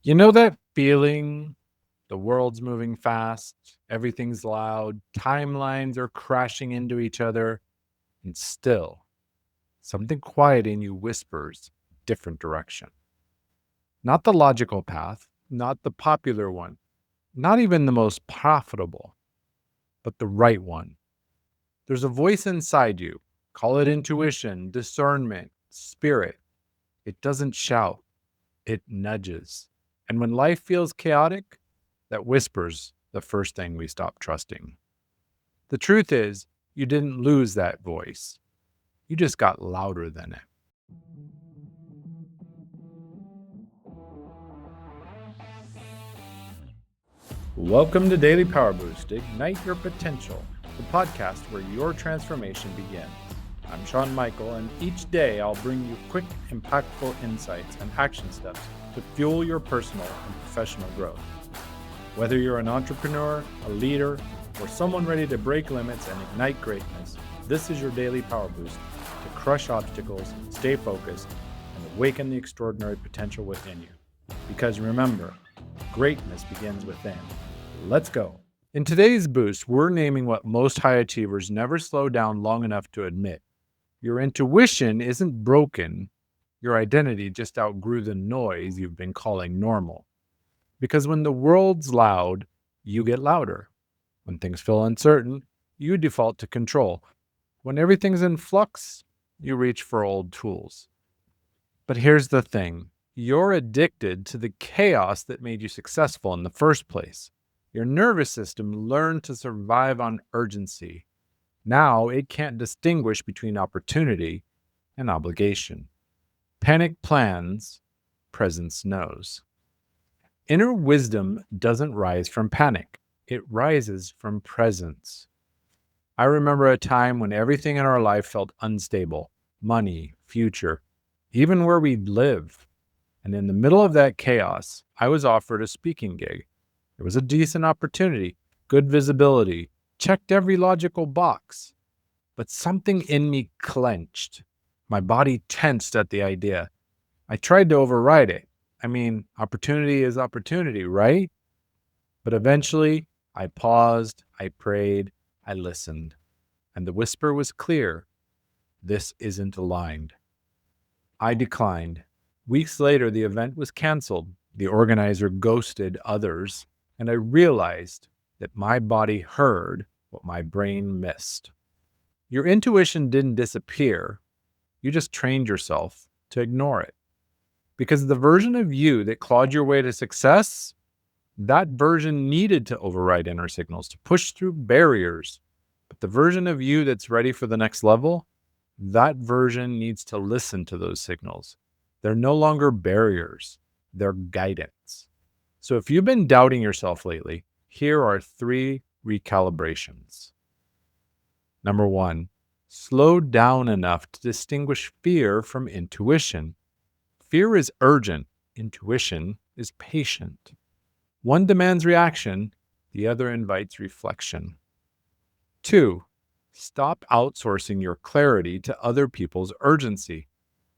You know that feeling? The world's moving fast, everything's loud, timelines are crashing into each other, and still, something quiet in you whispers different direction. Not the logical path, not the popular one, not even the most profitable, but the right one. There's a voice inside you. Call it intuition, discernment, spirit. It doesn't shout, it nudges. And when life feels chaotic, that whispers the first thing we stop trusting. The truth is, you didn't lose that voice. You just got louder than it. Welcome to Daily Power Boost. Ignite your potential, the podcast where your transformation begins. I'm Shawn Michael, and each day I'll bring you quick, impactful insights and action steps to fuel your personal and professional growth. Whether you're an entrepreneur, a leader, or someone ready to break limits and ignite greatness, this is your daily power boost to crush obstacles, stay focused, and awaken the extraordinary potential within you. Because remember, greatness begins within. Let's go. In today's boost, we're naming what most high achievers never slow down long enough to admit. Your intuition isn't broken. Your identity just outgrew the noise you've been calling normal. Because when the world's loud, you get louder. When things feel uncertain, you default to control. When everything's in flux, you reach for old tools. But here's the thing. You're addicted to the chaos that made you successful in the first place. Your nervous system learned to survive on urgency. Now it can't distinguish between opportunity and obligation. Panic plans, presence knows. Inner wisdom doesn't rise from panic. It rises from presence. I remember a time when everything in our life felt unstable. Money, future, even where we live. And in the middle of that chaos, I was offered a speaking gig. It was a decent opportunity, good visibility, checked every logical box. But something in me clenched. My body tensed at the idea. I tried to override it. Opportunity is opportunity, right? But eventually, I paused, I prayed, I listened. And the whisper was clear. This isn't aligned. I declined. Weeks later, the event was canceled. The organizer ghosted others. And I realized that my body heard what my brain missed. Your intuition didn't disappear. You just trained yourself to ignore it. Because the version of you that clawed your way to success, that version needed to override inner signals to push through barriers. But the version of you that's ready for the next level, that version needs to listen to those signals. They're no longer barriers, they're guidance. So if you've been doubting yourself lately, here are 3 recalibrations. Number 1, slow down enough to distinguish fear from intuition. Fear is urgent, intuition is patient. One demands reaction, the other invites reflection. 2, stop outsourcing your clarity to other people's urgency.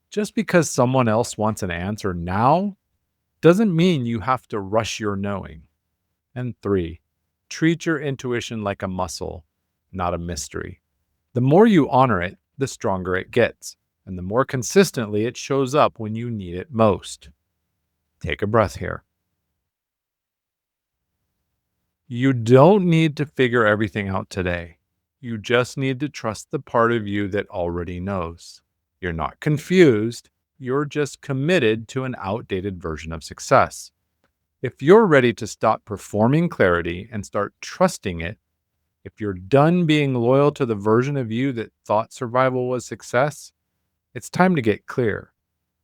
Just because someone else wants an answer now doesn't mean you have to rush your knowing. And 3, treat your intuition like a muscle, not a mystery. The more you honor it, the stronger it gets, and the more consistently it shows up when you need it most. Take a breath here. You don't need to figure everything out today. You just need to trust the part of you that already knows. You're not confused. You're just committed to an outdated version of success. If you're ready to stop performing clarity and start trusting it, if you're done being loyal to the version of you that thought survival was success, it's time to get clear.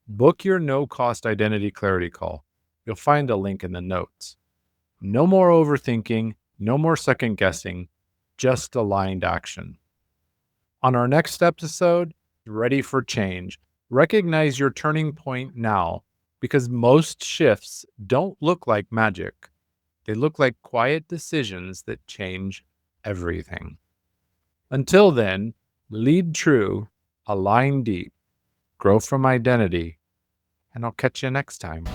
Book your no-cost identity clarity call. You'll find a link in the notes. No more overthinking, no more second guessing, just aligned action. On our next episode, Ready for Change, recognize your turning point now because most shifts don't look like magic. They look like quiet decisions that change everything. Until then, lead true, align deep, grow from identity, and I'll catch you next time.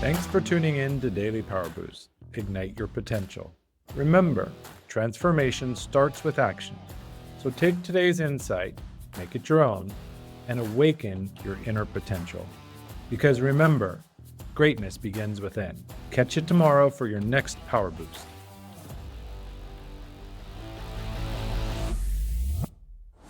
Thanks for tuning in to Daily Power Boost. Ignite your potential. Remember, transformation starts with action. So take today's insight, make it your own, and awaken your inner potential. Because remember, greatness begins within. Catch you tomorrow for your next Power Boost.